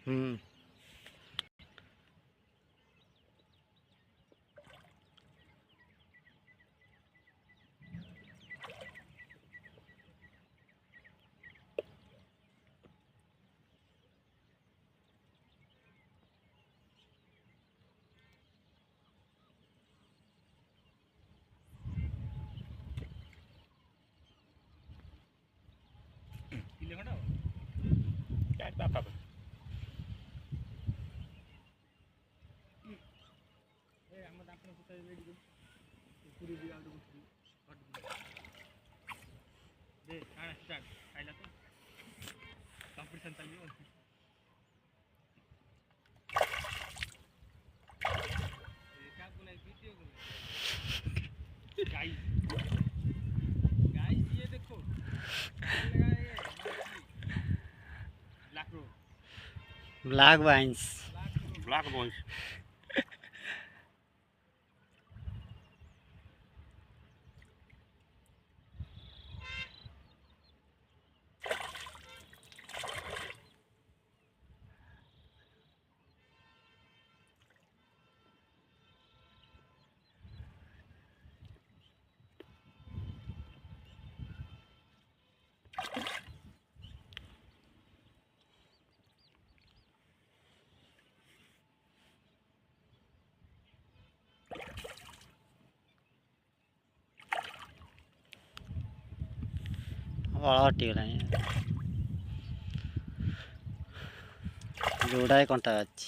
हम्म black wines black boys बड़ा हटिगलाଣି जोड़ाए कंटा अच्छी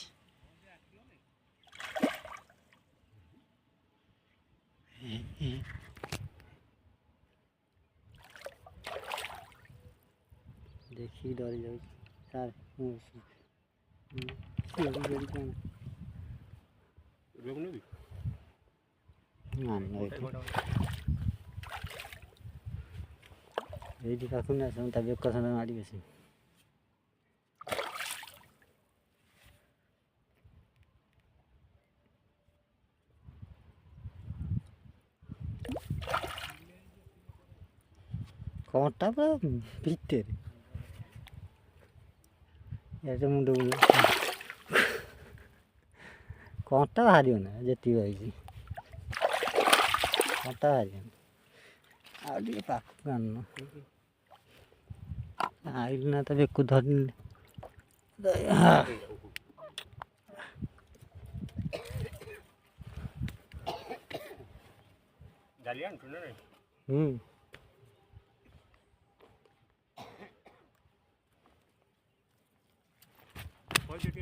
देखी डर जाऊ सार এইটি কাকুন আছে তা বেক কথা মারি গেছে কটা পুরো ভিতরে এটা মুন্ডগুলো কটা হারিও না যেতে হয়েছি কটা হারিও না ଆଉ ଟିକେ ପାଖକୁ ଆଣୁନ ଆଇଲୁ ନା ତ ବେକୁ ଧରିଲେ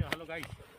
हेलो गाइस